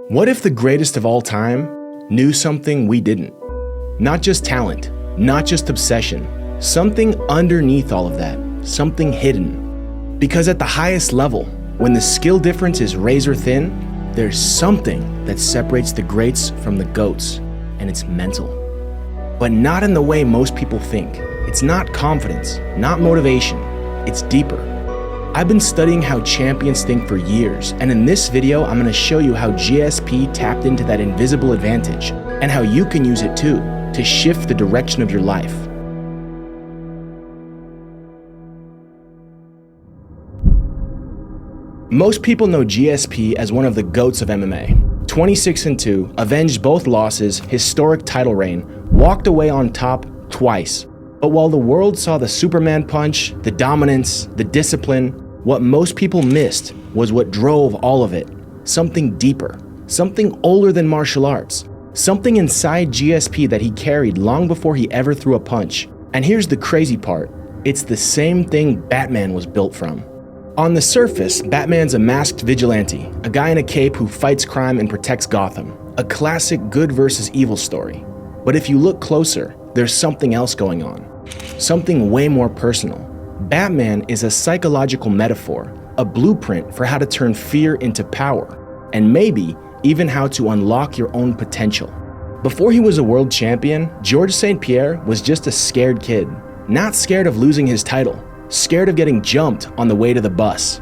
What if the greatest of all time knew something we didn't? Not just talent, not just obsession, something underneath all of that, something hidden. Because at the highest level, when the skill difference is razor thin, there's something that separates the greats from the goats, and it's mental. But not in the way most people think. It's not confidence, not motivation, it's deeper. I've been studying how champions think for years, and in this video, I'm gonna show you how GSP tapped into that invisible advantage, and how you can use it too, to shift the direction of your life. Most people know GSP as one of the GOATs of MMA. 26-2, avenged both losses, historic title reign, walked away on top twice. But while the world saw the Superman punch, the dominance, the discipline, what most people missed was what drove all of it. Something deeper, something older than martial arts, something inside GSP that he carried long before he ever threw a punch. And here's the crazy part, it's the same thing Batman was built from. On the surface, Batman's a masked vigilante, a guy in a cape who fights crime and protects Gotham, a classic good versus evil story. But if you look closer, there's something else going on, something way more personal. Batman is a psychological metaphor, a blueprint for how to turn fear into power, and maybe even how to unlock your own potential. Before he was a world champion, Georges St-Pierre was just a scared kid, not scared of losing his title, scared of getting jumped on the way to the bus.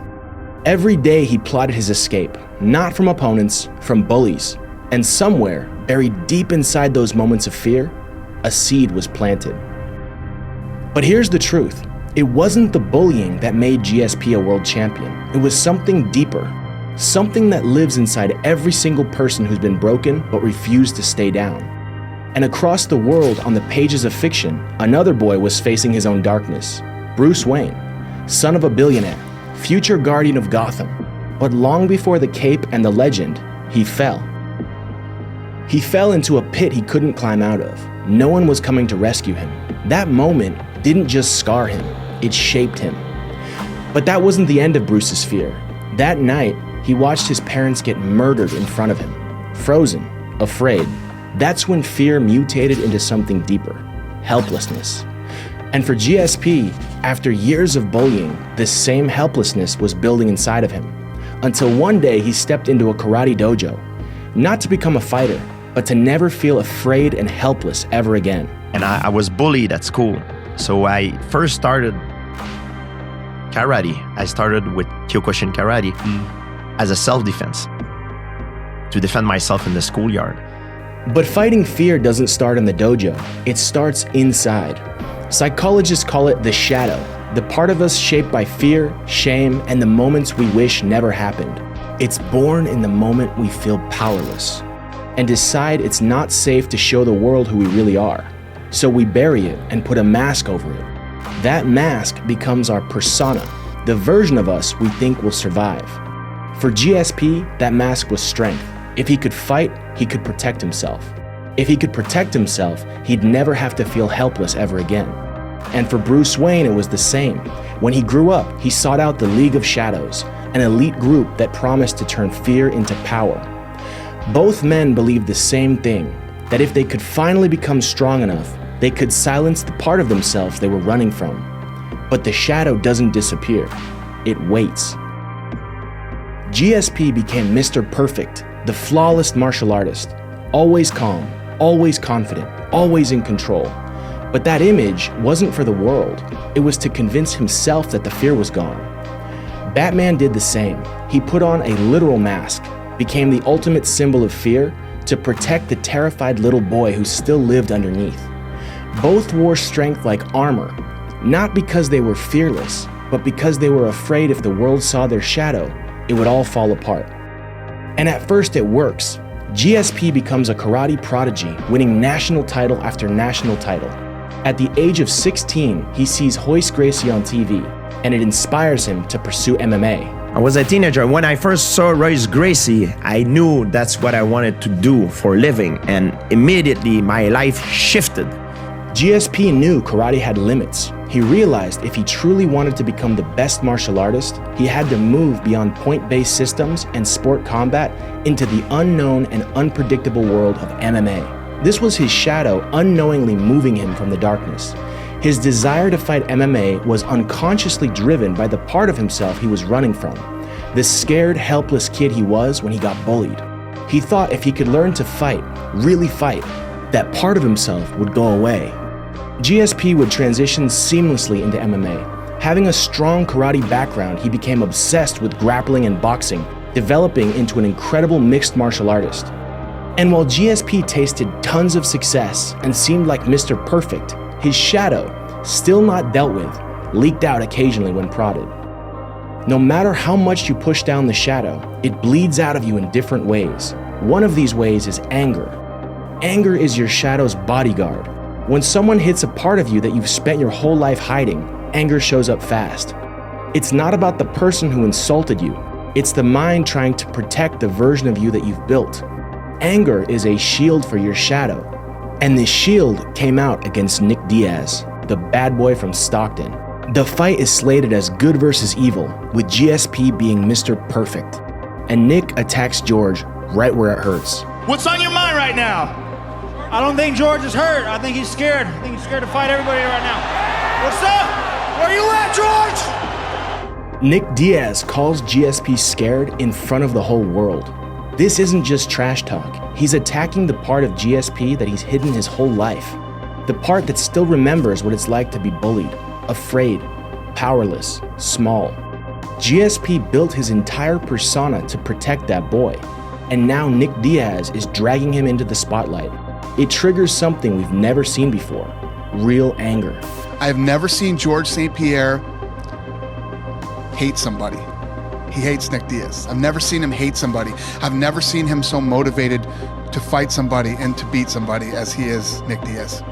Every day he plotted his escape, not from opponents, from bullies. And somewhere, buried deep inside those moments of fear, a seed was planted. But here's the truth. It wasn't the bullying that made GSP a world champion. It was something deeper, something that lives inside every single person who's been broken but refused to stay down. And across the world, on the pages of fiction, another boy was facing his own darkness. Bruce Wayne, son of a billionaire, future guardian of Gotham. But long before the cape and the legend, he fell. He fell into a pit he couldn't climb out of. No one was coming to rescue him. That moment didn't just scar him, it shaped him. But that wasn't the end of Bruce's fear. That night, he watched his parents get murdered in front of him. Frozen, afraid. That's when fear mutated into something deeper, helplessness. And for GSP, after years of bullying, this same helplessness was building inside of him. Until one day he stepped into a karate dojo, not to become a fighter, but to never feel afraid and helpless ever again. And I was bullied at school. So I first started karate. I started with Kyokushin karate as a self-defense, to defend myself in the schoolyard. But fighting fear doesn't start in the dojo, it starts inside. Psychologists call it the shadow, the part of us shaped by fear, shame, and the moments we wish never happened. It's born in the moment we feel powerless and decide it's not safe to show the world who we really are. So we bury it and put a mask over it. That mask becomes our persona, the version of us we think will survive. For GSP, that mask was strength. If he could fight, he could protect himself. If he could protect himself, he'd never have to feel helpless ever again. And for Bruce Wayne, it was the same. When he grew up, he sought out the League of Shadows, an elite group that promised to turn fear into power. Both men believed the same thing, that if they could finally become strong enough, they could silence the part of themselves they were running from. But the shadow doesn't disappear, it waits. GSP became Mr. Perfect, the flawless martial artist, always calm, always confident, always in control. But that image wasn't for the world. It was to convince himself that the fear was gone. Batman did the same. He put on a literal mask, became the ultimate symbol of fear to protect the terrified little boy who still lived underneath. Both wore strength like armor, not because they were fearless, but because they were afraid if the world saw their shadow, it would all fall apart. And at first it works. GSP becomes a karate prodigy, winning national title after national title. At the age of 16, he sees Royce Gracie on TV, and it inspires him to pursue MMA. I was a teenager. When I first saw Royce Gracie, I knew that's what I wanted to do for a living, and immediately my life shifted. GSP knew karate had limits. He realized if he truly wanted to become the best martial artist, he had to move beyond point-based systems and sport combat into the unknown and unpredictable world of MMA. This was his shadow unknowingly moving him from the darkness. His desire to fight MMA was unconsciously driven by the part of himself he was running from, the scared, helpless kid he was when he got bullied. He thought if he could learn to fight, really fight, that part of himself would go away. GSP would transition seamlessly into MMA. Having a strong karate background, he became obsessed with grappling and boxing, developing into an incredible mixed martial artist. And while GSP tasted tons of success and seemed like Mr. Perfect, his shadow, still not dealt with, leaked out occasionally when prodded. No matter how much you push down the shadow, it bleeds out of you in different ways. One of these ways is anger. Anger is your shadow's bodyguard. When someone hits a part of you that you've spent your whole life hiding, anger shows up fast. It's not about the person who insulted you. It's the mind trying to protect the version of you that you've built. Anger is a shield for your shadow. And this shield came out against Nick Diaz, the bad boy from Stockton. The fight is slated as good versus evil, with GSP being Mr. Perfect. And Nick attacks George right where it hurts. What's on your mind right now? I don't think George is hurt. I think he's scared. I think he's scared to fight everybody right now. What's up? Where you at, George? Nick Diaz calls GSP scared in front of the whole world. This isn't just trash talk. He's attacking the part of GSP that he's hidden his whole life. The part that still remembers what it's like to be bullied, afraid, powerless, small. GSP built his entire persona to protect that boy. And now Nick Diaz is dragging him into the spotlight. It triggers something we've never seen before, real anger. I have never seen Georges St-Pierre hate somebody. He hates Nick Diaz. I've never seen him hate somebody. I've never seen him so motivated to fight somebody and to beat somebody as he is Nick Diaz.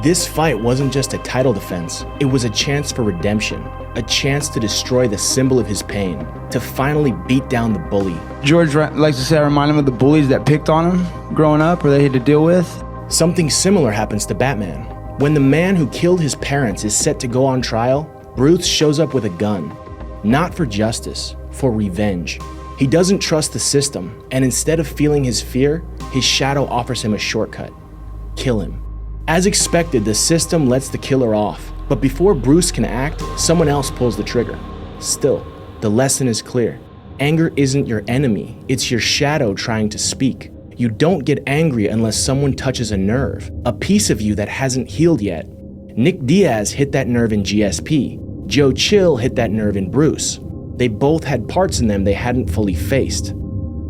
This fight wasn't just a title defense, it was a chance for redemption, a chance to destroy the symbol of his pain, to finally beat down the bully. George likes to say I remind him of the bullies that picked on him growing up or they had to deal with. Something similar happens to Batman. When the man who killed his parents is set to go on trial, Bruce shows up with a gun. Not for justice, for revenge. He doesn't trust the system, and instead of feeling his fear, his shadow offers him a shortcut. Kill him. As expected, the system lets the killer off, but before Bruce can act, someone else pulls the trigger. Still, the lesson is clear. Anger isn't your enemy, it's your shadow trying to speak. You don't get angry unless someone touches a nerve, a piece of you that hasn't healed yet. Nick Diaz hit that nerve in GSP. Joe Chill hit that nerve in Bruce. They both had parts in them they hadn't fully faced.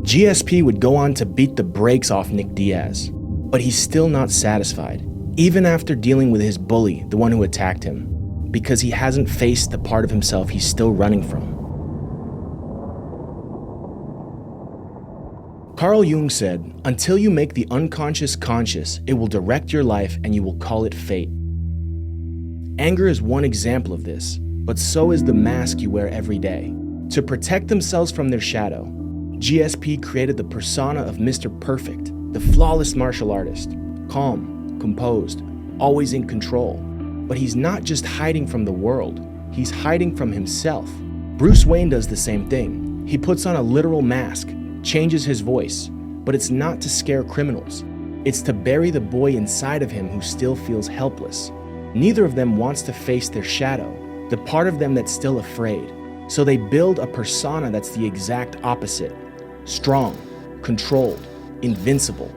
GSP would go on to beat the brakes off Nick Diaz, but he's still not satisfied, even after dealing with his bully, the one who attacked him, because he hasn't faced the part of himself he's still running from. Carl Jung said, "Until you make the unconscious conscious, it will direct your life and you will call it fate." Anger is one example of this, but so is the mask you wear every day. To protect themselves from their shadow, GSP created the persona of Mr. Perfect, the flawless martial artist, calm, composed, always in control. But he's not just hiding from the world, he's hiding from himself. Bruce Wayne does the same thing. He puts on a literal mask, changes his voice, but it's not to scare criminals. It's to bury the boy inside of him who still feels helpless. Neither of them wants to face their shadow, the part of them that's still afraid. So they build a persona that's the exact opposite. Strong, controlled, invincible.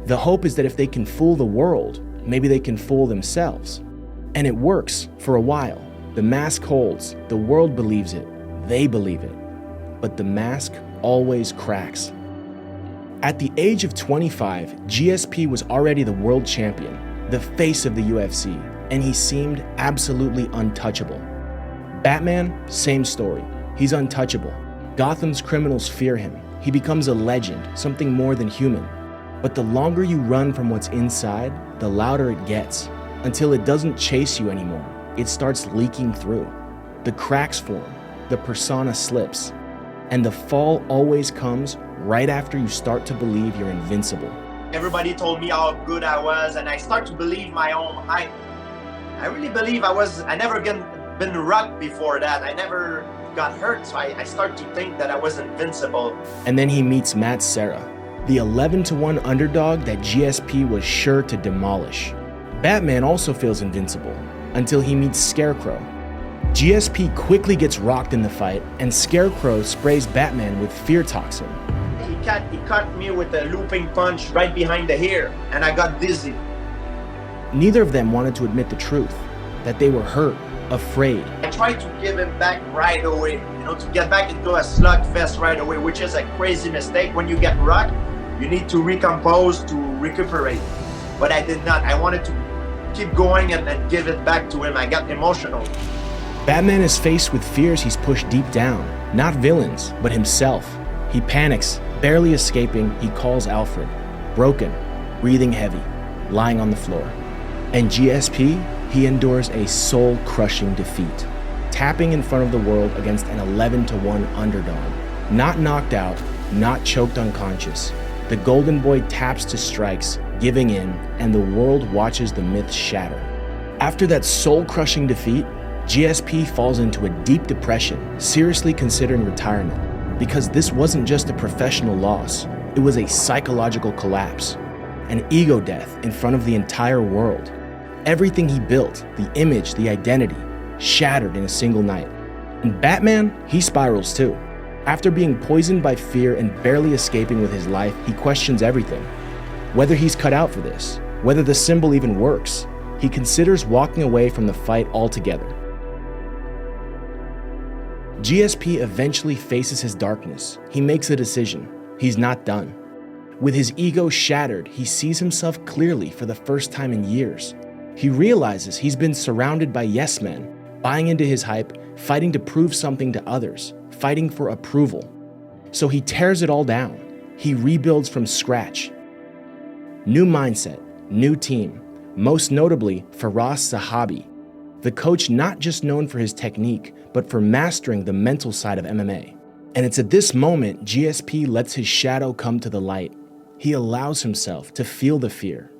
The hope is that if they can fool the world, maybe they can fool themselves. And it works for a while. The mask holds, the world believes it, they believe it. But the mask always cracks. At the age of 25, GSP was already the world champion, the face of the UFC, and he seemed absolutely untouchable. Batman, same story. He's untouchable. Gotham's criminals fear him. He becomes a legend, something more than human. But the longer you run from what's inside, the louder it gets, until it doesn't chase you anymore. It starts leaking through. The cracks form, the persona slips, and the fall always comes right after you start to believe you're invincible. Everybody told me how good I was, and I start to believe my own hype. I really believe I never been rocked before that. I never got hurt, so I start to think that I was invincible. And then he meets Matt Serra, the 11-1 underdog that GSP was sure to demolish. Batman also feels invincible until he meets Scarecrow. GSP quickly gets rocked in the fight, and Scarecrow sprays Batman with fear toxin. He caught me with a looping punch right behind the ear, and I got dizzy. Neither of them wanted to admit the truth, that they were hurt, afraid. I tried to give him back right away, to get back into a slugfest right away, which is a crazy mistake. When you get rocked, you need to recompose, to recuperate. But I did not. I wanted to keep going and give it back to him. I got emotional. Batman is faced with fears he's pushed deep down, not villains, but himself. He panics, barely escaping. He calls Alfred, broken, breathing heavy, lying on the floor. And GSP, he endures a soul-crushing defeat, tapping in front of the world against an 11-1 underdog. Not knocked out, not choked unconscious. The Golden Boy taps to strikes, giving in, and the world watches the myth shatter. After that soul-crushing defeat, GSP falls into a deep depression, seriously considering retirement, because this wasn't just a professional loss, it was a psychological collapse, an ego death in front of the entire world. Everything he built, the image, the identity, shattered in a single night. And Batman, he spirals too. After being poisoned by fear and barely escaping with his life, he questions everything. Whether he's cut out for this, whether the symbol even works, he considers walking away from the fight altogether. GSP eventually faces his darkness. He makes a decision. He's not done. With his ego shattered, he sees himself clearly for the first time in years. He realizes he's been surrounded by yes men, buying into his hype, fighting to prove something to others, fighting for approval. So he tears it all down. He rebuilds from scratch. New mindset, new team, most notably Firas Zahabi, the coach not just known for his technique, but for mastering the mental side of MMA. And it's at this moment GSP lets his shadow come to the light. He allows himself to feel the fear.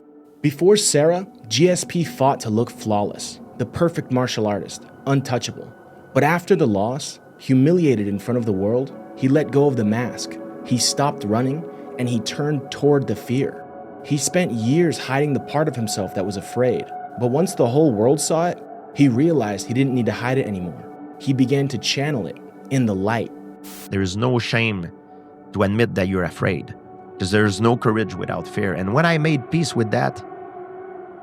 Before Serra, GSP fought to look flawless, the perfect martial artist, untouchable. But after the loss, humiliated in front of the world, he let go of the mask. He stopped running, and he turned toward the fear. He spent years hiding the part of himself that was afraid. But once the whole world saw it, he realized he didn't need to hide it anymore. He began to channel it in the light. There is no shame to admit that you're afraid, because there is no courage without fear. And when I made peace with that,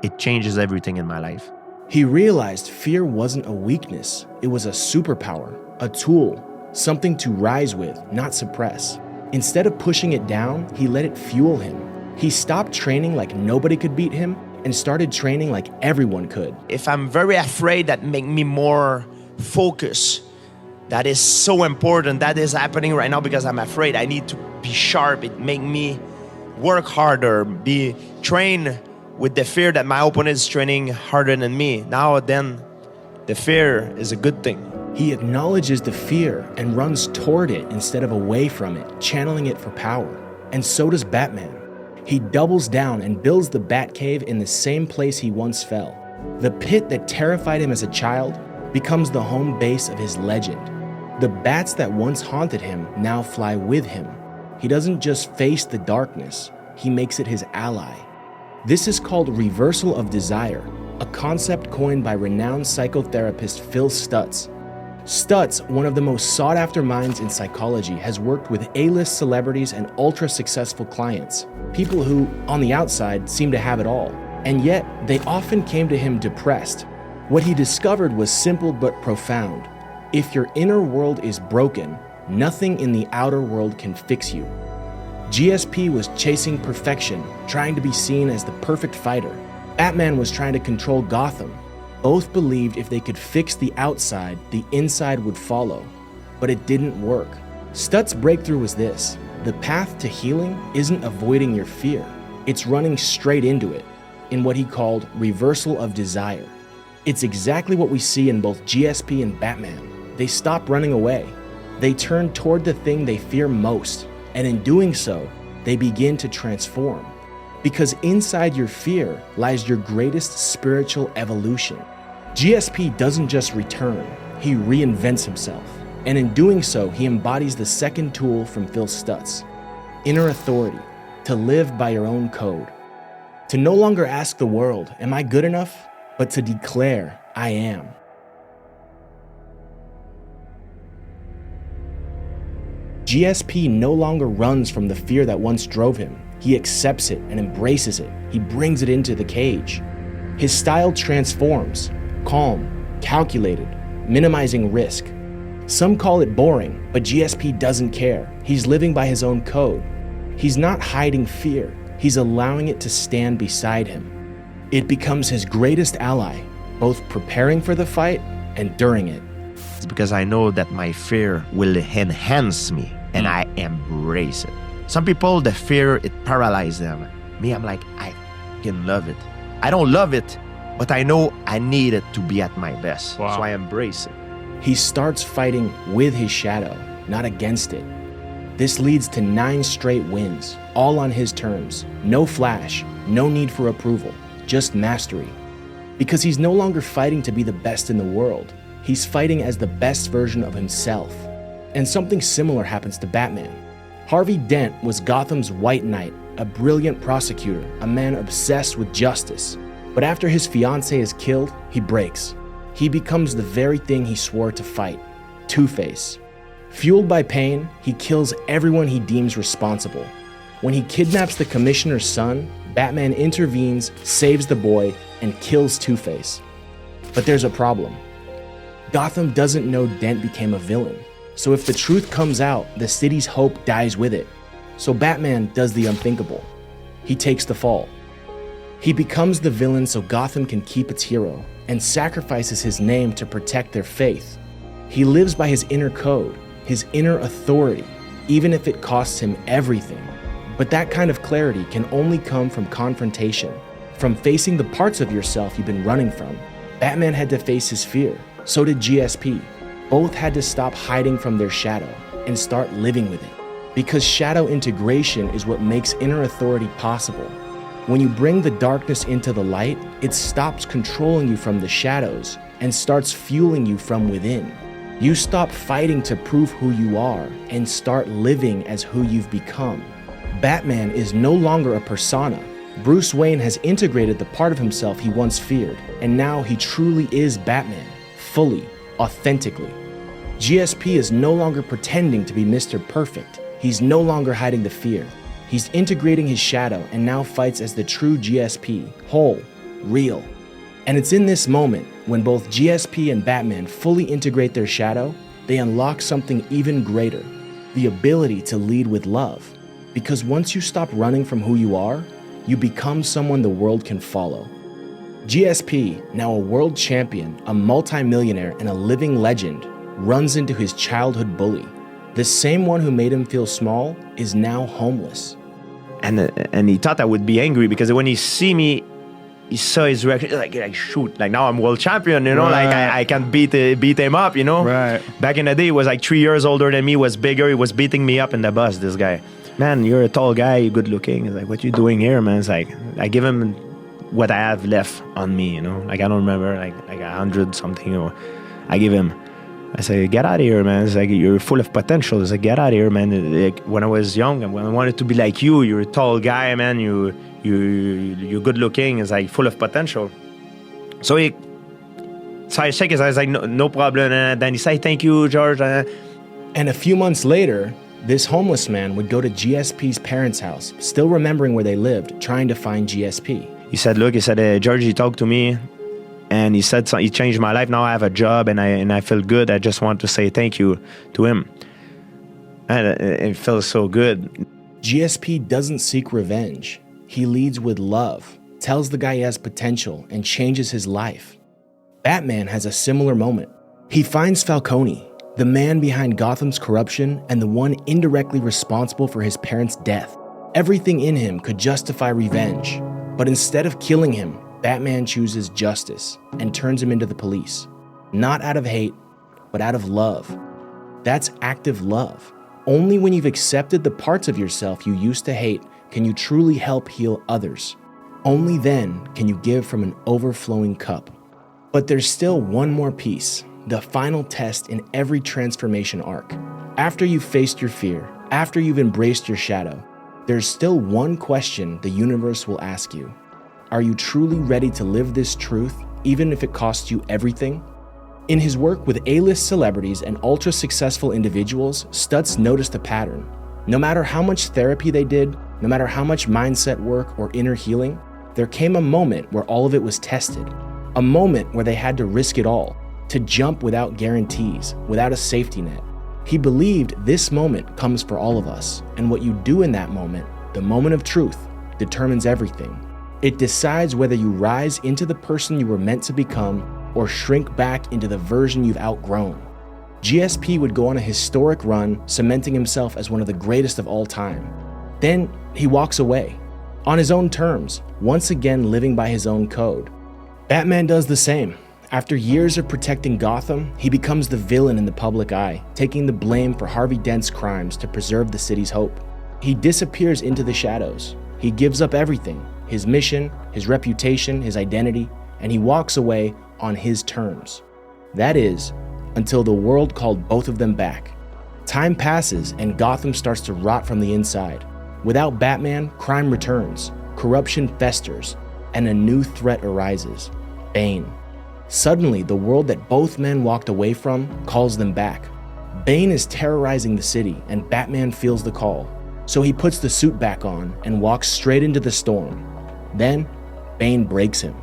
it changes everything in my life. He realized fear wasn't a weakness. It was a superpower, a tool, something to rise with, not suppress. Instead of pushing it down, he let it fuel him. He stopped training like nobody could beat him and started training like everyone could. If I'm very afraid, that make me more focused. That is so important. That is happening right now because I'm afraid. I need to be sharp. It make me work harder, be trained with the fear that my opponent is training harder than me. Now then, the fear is a good thing. He acknowledges the fear and runs toward it instead of away from it, channeling it for power. And so does Batman. He doubles down and builds the Batcave in the same place he once fell. The pit that terrified him as a child becomes the home base of his legend. The bats that once haunted him now fly with him. He doesn't just face the darkness, he makes it his ally. This is called reversal of desire, a concept coined by renowned psychotherapist Phil Stutz. Stutz, one of the most sought-after minds in psychology, has worked with A-list celebrities and ultra-successful clients, people who, on the outside, seem to have it all, and yet they often came to him depressed. What he discovered was simple but profound. If your inner world is broken, nothing in the outer world can fix you. GSP was chasing perfection, trying to be seen as the perfect fighter. Batman was trying to control Gotham. Both believed if they could fix the outside, the inside would follow. But it didn't work. Stutz's breakthrough was this: the path to healing isn't avoiding your fear, it's running straight into it, in what he called reversal of desire. It's exactly what we see in both GSP and Batman. They stop running away. They turn toward the thing they fear most, and in doing so, they begin to transform. Because inside your fear lies your greatest spiritual evolution. GSP doesn't just return, he reinvents himself. And in doing so, he embodies the second tool from Phil Stutz: inner authority, to live by your own code. To no longer ask the world, am I good enough? But to declare, I am. GSP no longer runs from the fear that once drove him. He accepts it and embraces it. He brings it into the cage. His style transforms, calm, calculated, minimizing risk. Some call it boring, but GSP doesn't care. He's living by his own code. He's not hiding fear. He's allowing it to stand beside him. It becomes his greatest ally, both preparing for the fight and during it. It's because I know that my fear will enhance me, and I embrace it. Some people, the fear, it paralyzes them. Me, I'm like, I can love it. I don't love it, but I know I need it to be at my best. Wow. So I embrace it. He starts fighting with his shadow, not against it. This leads to 9 straight wins, all on his terms. No flash, no need for approval, just mastery. Because he's no longer fighting to be the best in the world. He's fighting as the best version of himself. And something similar happens to Batman. Harvey Dent was Gotham's White Knight, a brilliant prosecutor, a man obsessed with justice. But after his fiancée is killed, he breaks. He becomes the very thing he swore to fight: Two-Face. Fueled by pain, he kills everyone he deems responsible. When he kidnaps the commissioner's son, Batman intervenes, saves the boy, and kills Two-Face. But there's a problem. Gotham doesn't know Dent became a villain. So if the truth comes out, the city's hope dies with it. So Batman does the unthinkable. He takes the fall. He becomes the villain so Gotham can keep its hero, and sacrifices his name to protect their faith. He lives by his inner code, his inner authority, even if it costs him everything. But that kind of clarity can only come from confrontation, from facing the parts of yourself you've been running from. Batman had to face his fear, so did GSP. Both had to stop hiding from their shadow and start living with it. Because shadow integration is what makes inner authority possible. When you bring the darkness into the light, it stops controlling you from the shadows and starts fueling you from within. You stop fighting to prove who you are and start living as who you've become. Batman is no longer a persona. Bruce Wayne has integrated the part of himself he once feared, and now he truly is Batman, fully, authentically. GSP is no longer pretending to be Mr. Perfect. He's no longer hiding the fear. He's integrating his shadow and now fights as the true GSP, whole, real. And it's in this moment, when both GSP and Batman fully integrate their shadow, they unlock something even greater: the ability to lead with love. Because once you stop running from who you are, you become someone the world can follow. GSP, now a world champion, a multi-millionaire, and a living legend, runs into his childhood bully. The same one who made him feel small is now homeless. And he thought I would be angry because when he see me, he saw his reaction, like shoot, like now I'm world champion, you know, Right. like I can beat him up, you know. Right. Back in the day, he was like 3 years older than me, was bigger, he was beating me up in the bus, this guy. Man, you're a tall guy, you're good looking. He's like, what you doing here, man? It's like, I give him what I have left on me, you know. Like I don't remember, like 100 something, or I give him. I say, get out of here, man. It's like, you're full of potential. It's like, get out of here, man. Like, when I was young, and when I wanted to be like you, you're a tall guy, man. You're good looking. It's like full of potential. So I shake his eyes, like, no problem. And then he say, thank you, George. And a few months later, this homeless man would go to GSP's parents' house, still remembering where they lived, trying to find GSP. He said, look, George, he talked to me. And he said he changed my life. Now I have a job and I feel good. I just want to say thank you to him. And it feels so good. GSP doesn't seek revenge. He leads with love, tells the guy he has potential, and changes his life. Batman has a similar moment. He finds Falcone, the man behind Gotham's corruption and the one indirectly responsible for his parents' death. Everything in him could justify revenge, but instead of killing him, Batman chooses justice and turns him into the police. Not out of hate, but out of love. That's active love. Only when you've accepted the parts of yourself you used to hate can you truly help heal others. Only then can you give from an overflowing cup. But there's still one more piece, the final test in every transformation arc. After you've faced your fear, after you've embraced your shadow, there's still one question the universe will ask you. Are you truly ready to live this truth, even if it costs you everything? In his work with A-list celebrities and ultra-successful individuals, Stutz noticed a pattern. No matter how much therapy they did, no matter how much mindset work or inner healing, there came a moment where all of it was tested. A moment where they had to risk it all, to jump without guarantees, without a safety net. He believed this moment comes for all of us, and what you do in that moment, the moment of truth, determines everything. It decides whether you rise into the person you were meant to become or shrink back into the version you've outgrown. GSP would go on a historic run, cementing himself as one of the greatest of all time. Then he walks away, on his own terms, once again living by his own code. Batman does the same. After years of protecting Gotham, he becomes the villain in the public eye, taking the blame for Harvey Dent's crimes to preserve the city's hope. He disappears into the shadows. He gives up everything, his mission, his reputation, his identity, and he walks away on his terms. That is, until the world called both of them back. Time passes and Gotham starts to rot from the inside. Without Batman, crime returns, corruption festers, and a new threat arises: Bane. Suddenly, the world that both men walked away from calls them back. Bane is terrorizing the city, and Batman feels the call. So he puts the suit back on and walks straight into the storm. Then, Bane breaks him.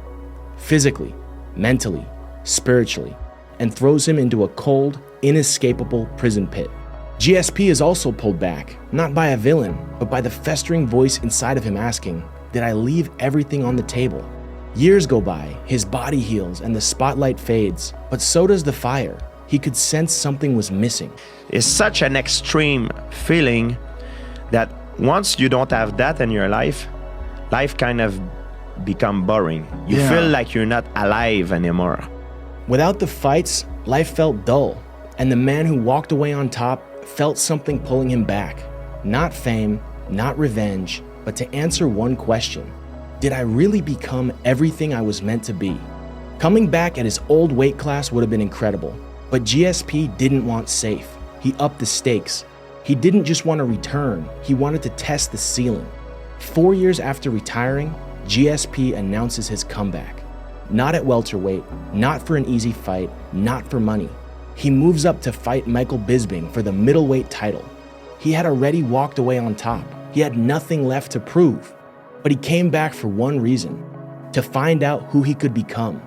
Physically, mentally, spiritually, and throws him into a cold, inescapable prison pit. GSP is also pulled back, not by a villain, but by the festering voice inside of him asking, did I leave everything on the table? Years go by, his body heals, and the spotlight fades, but so does the fire. He could sense something was missing. It's such an extreme feeling that once you don't have that in your life, life kind of become boring. You feel like you're not alive anymore. Without the fights, life felt dull, and the man who walked away on top felt something pulling him back. Not fame, not revenge, but to answer one question. Did I really become everything I was meant to be? Coming back at his old weight class would have been incredible, but GSP didn't want safe. He upped the stakes. He didn't just want to return, he wanted to test the ceiling. 4 years after retiring, GSP announces his comeback. Not at welterweight, not for an easy fight, not for money. He moves up to fight Michael Bisping for the middleweight title. He had already walked away on top. He had nothing left to prove. But he came back for one reason: to find out who he could become.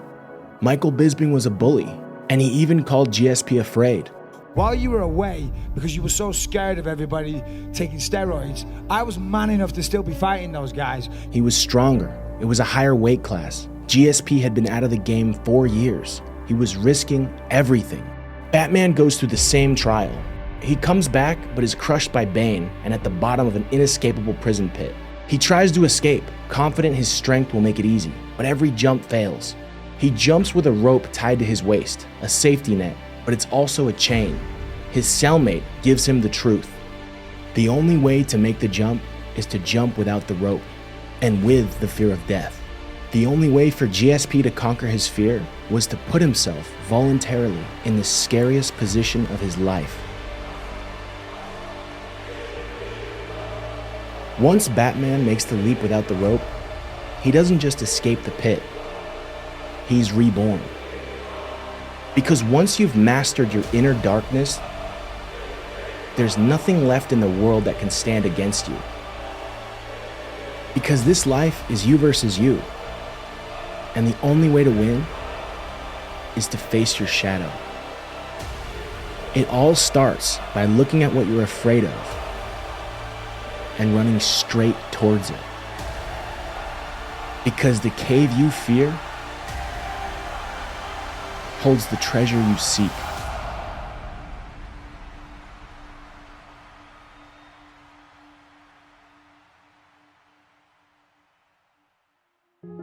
Michael Bisping was a bully, and he even called GSP afraid. While you were away, because you were so scared of everybody taking steroids, I was man enough to still be fighting those guys. He was stronger. It was a higher weight class. GSP had been out of the game 4 years. He was risking everything. Batman goes through the same trial. He comes back, but is crushed by Bane and at the bottom of an inescapable prison pit. He tries to escape, confident his strength will make it easy, but every jump fails. He jumps with a rope tied to his waist, a safety net, but it's also a chain. His cellmate gives him the truth. The only way to make the jump is to jump without the rope, and with the fear of death. The only way for GSP to conquer his fear was to put himself voluntarily in the scariest position of his life. Once Batman makes the leap without the rope, he doesn't just escape the pit, he's reborn. Because once you've mastered your inner darkness, there's nothing left in the world that can stand against you. Because this life is you versus you, and the only way to win is to face your shadow. It all starts by looking at what you're afraid of and running straight towards it. Because the cave you fear holds the treasure you seek.